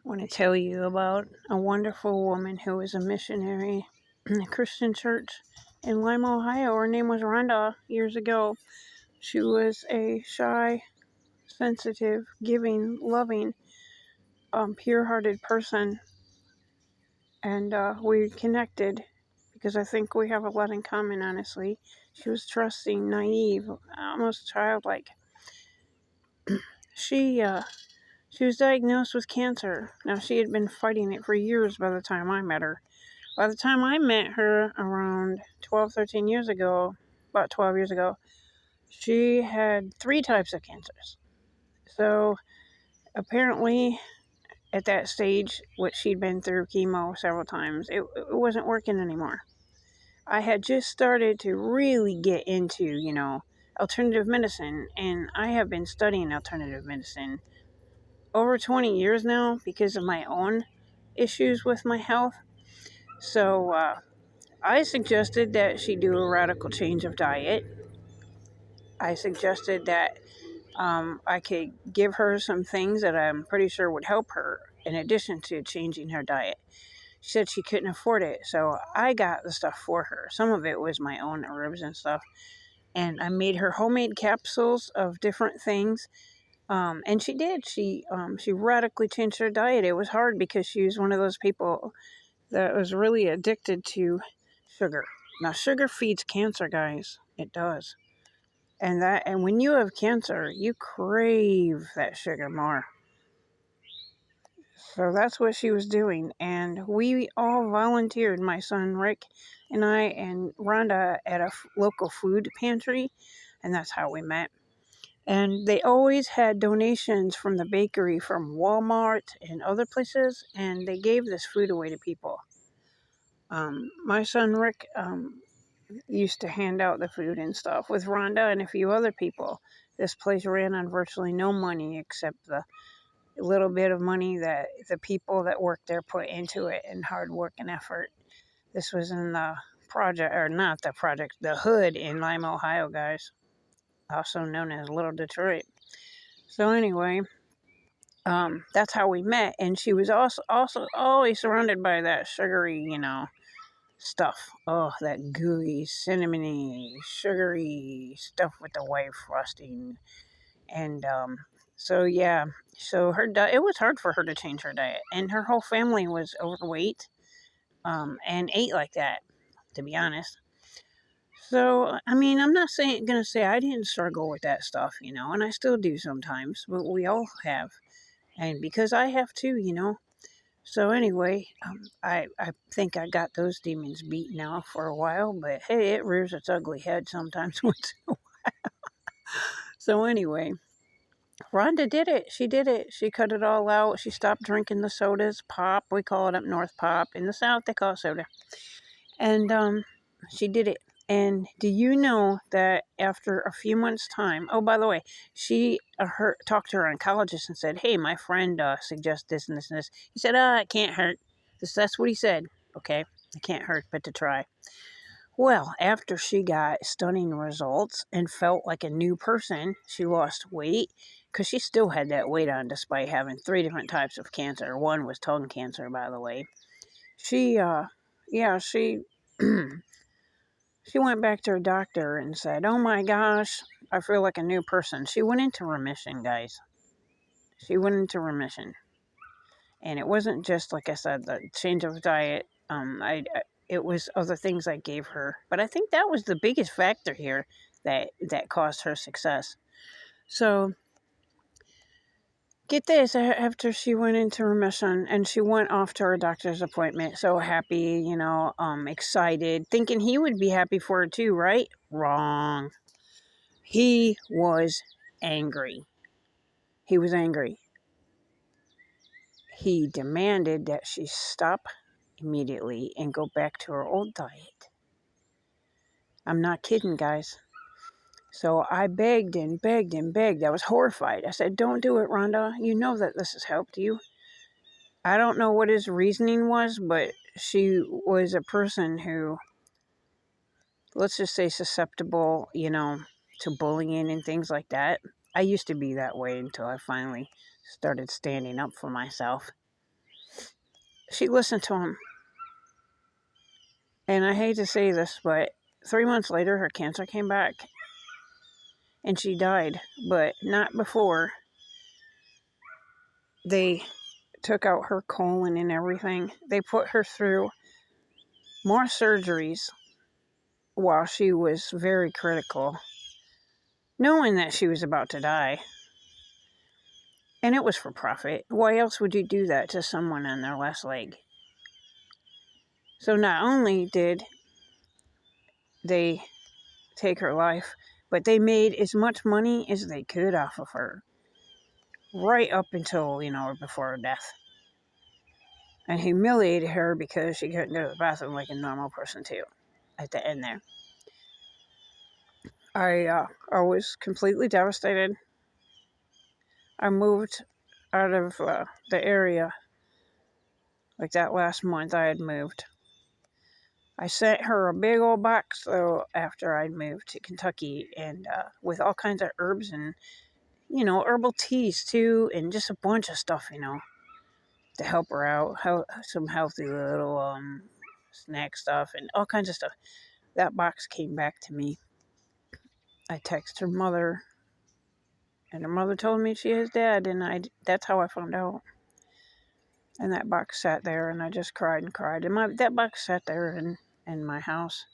want to tell you about a wonderful woman who was a missionary in a Christian church in Lima, Ohio. Her name was Rhonda years ago. She was a shy, sensitive, giving, loving, pure-hearted person, and we connected because I think we have a lot in common, honestly. She was trusting, naive, almost childlike. She was diagnosed with cancer. Now, she had been fighting it for years by the time I met her. By the time I met her around 12, 13 years ago, about 12 years ago, she had 3 types of cancers. So apparently at that stage, what she'd been through chemo several times, it wasn't working anymore. I had just started to really get into, alternative medicine, and I have been studying alternative medicine over 20 years now because of my own issues with my health. So I suggested that she do a radical change of diet. I suggested that I could give her some things that I'm pretty sure would help her in addition to changing her diet. She said she couldn't afford it, so I got the stuff for her. Some of it was my own herbs and stuff, and I made her homemade capsules of different things. And she did. She radically changed her diet. It was hard because she was one of those people that was really addicted to sugar. Now, sugar feeds cancer, guys. It does. And when you have cancer, you crave that sugar more. So that's what she was doing. And we all volunteered, my son Rick and I and Rhonda, at a local food pantry. And that's how we met. And they always had donations from the bakery, from Walmart and other places. And they gave this food away to people. My son Rick used to hand out the food and stuff with Rhonda and a few other people. This place ran on virtually no money except the little bit of money that the people that worked there put into it and hard work and effort. This was in the project, or not the project, the hood in Lima, Ohio, guys, also known as Little Detroit. So anyway, that's how we met, and she was also always surrounded by that sugary, stuff. Oh, that gooey, cinnamony, sugary stuff with the white frosting. And so, yeah. So her diet, it was hard for her to change her diet. And her whole family was overweight and ate like that, to be honest. So, I mean, I'm not going to say I didn't struggle with that stuff, and I still do sometimes, but we all have. And because I have too, So anyway, I think I got those demons beat now for a while, but hey, it rears its ugly head sometimes. So anyway, Rhonda did it. She did it. She cut it all out. She stopped drinking the sodas, pop. We call it up north pop. In the south, they call it soda. And she did it. And do you know that after a few months' time, oh, by the way, she talked to her oncologist and said, hey, my friend suggests this and this and this. He said, it can't hurt. That's what he said. Okay, it can't hurt but to try. Well, after she got stunning results and felt like a new person, she lost weight because she still had that weight on despite having 3 different types of cancer. One was tongue cancer, by the way. She, she She went back to her doctor and said, oh my gosh, I feel like a new person. She went into remission, guys. She went into remission. And it wasn't just, like I said, the change of diet. It was other things I gave her. But I think that was the biggest factor here that caused her success. So, get this, after she went into remission and she went off to her doctor's appointment, so happy, excited, thinking he would be happy for her too, right? Wrong. He was angry. He was angry. He demanded that she stop immediately and go back to her old diet. I'm not kidding, guys. So I begged and begged and begged. I was horrified. I said, don't do it, Rhonda. You know that this has helped you. I don't know what his reasoning was, but she was a person who, let's just say, susceptible, to bullying and things like that. I used to be that way until I finally started standing up for myself. she listened to him. And I hate to say this, but 3 months later, her cancer came back and she died, but not before they took out her colon and everything. They put her through more surgeries while she was very critical, knowing that she was about to die. And it was for profit. Why else would you do that to someone on their last leg? So not only did they take her life, but they made as much money as they could off of her, right up until, before her death. And humiliated her because she couldn't go to the bathroom like a normal person too, at the end there. I was completely devastated. I moved out of the area, like that last month I had moved. I sent her a big old box, though, after I'd moved to Kentucky, and with all kinds of herbs and, herbal teas, too, and just a bunch of stuff, to help her out. Some healthy little snack stuff and all kinds of stuff. That box came back to me. I texted her mother, and her mother told me she is dead, and that's how I found out. And that box sat there, and I just cried and cried. And that box sat there in my house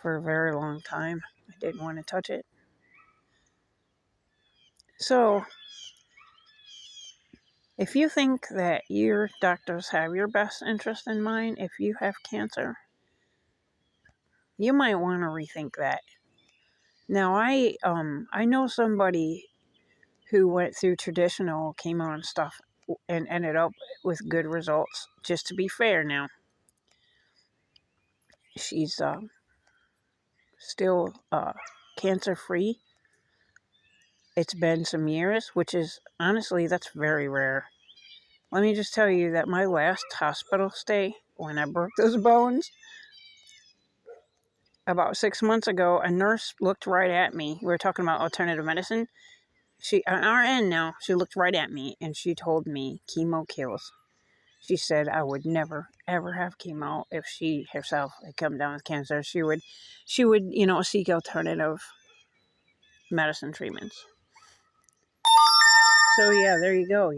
for a very long time. I didn't want to touch it. So, if you think that your doctors have your best interest in mind, if you have cancer, you might want to rethink that. Now, I know somebody who went through traditional chemo and stuff and ended up with good results. Just to be fair now, she's still cancer-free. It's been some years, which is, honestly, that's very rare. Let me just tell you that my last hospital stay, when I broke those bones, about 6 months ago, a nurse looked right at me. We were talking about alternative medicine. She, an RN now, she looked right at me and she told me chemo kills. She said I would never, ever have chemo if she herself had come down with cancer. She would, seek alternative medicine treatments. So yeah, there you go,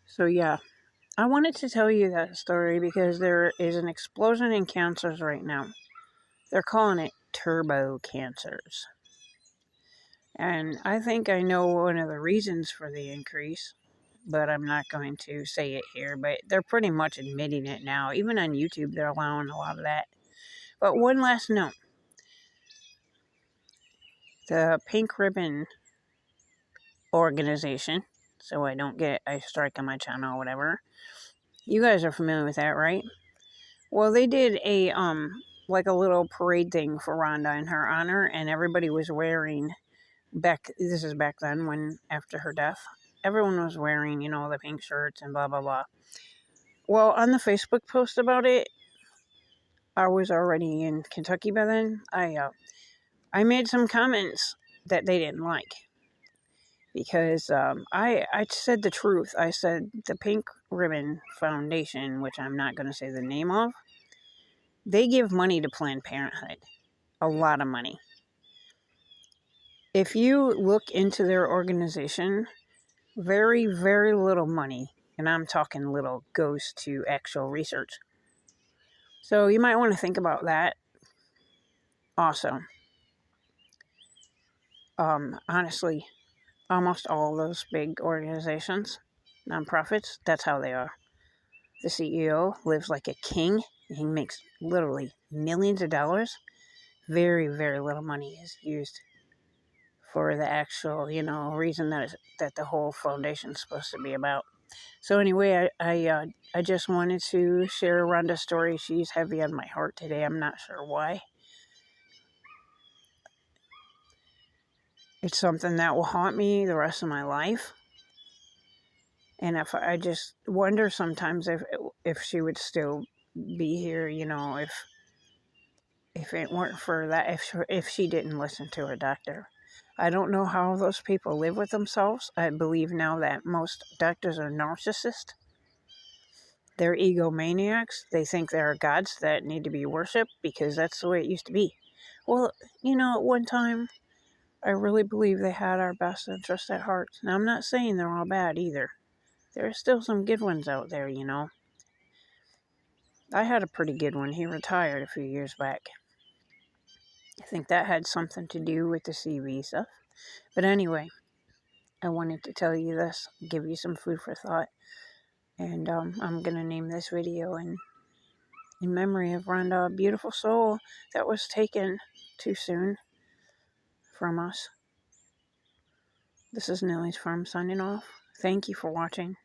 So yeah, I wanted to tell you that story because there is an explosion in cancers right now. They're calling it turbo cancers. And I think I know one of the reasons for the increase, but I'm not going to say it here. But they're pretty much admitting it now. Even on YouTube, they're allowing a lot of that. But one last note. The Pink Ribbon organization, so I don't get a strike on my channel or whatever. You guys are familiar with that, right? Well, they did a like a little parade thing for Rhonda in her honor, and everybody was wearing this is back then, when after her death, everyone was wearing, the pink shirts and blah blah blah. Well, on the Facebook post about it, I was already in Kentucky by then. I made some comments that they didn't like because I said the truth. I said the Pink Ribbon Foundation, which I'm not going to say the name of, they give money to Planned Parenthood, a lot of money. If you look into their organization, very, very little money, and I'm talking little, goes to actual research. So you might want to think about that also. Honestly, almost all those big organizations, nonprofits, that's how they are. The CEO lives like a king. He makes literally millions of dollars. Very, very little money is used for the actual, reason that the whole foundation is supposed to be about. So anyway, I just wanted to share Rhonda's story. She's heavy on my heart today. I'm not sure why. It's something that will haunt me the rest of my life. And if I just wonder sometimes if she would still be here, if it weren't for that, if she didn't listen to her doctor. I don't know how those people live with themselves. I believe now that most doctors are narcissists. They're egomaniacs. They think there are gods that need to be worshipped because that's the way it used to be. Well, at one time, I really believe they had our best interest at heart. Now, I'm not saying they're all bad either. There are still some good ones out there, I had a pretty good one. He retired a few years back. I think that had something to do with the CV stuff. But anyway, I wanted to tell you this, give you some food for thought. And I'm going to name this video in memory of Rhonda, a beautiful soul that was taken too soon from us. This is Nellie's Farm signing off. Thank you for watching.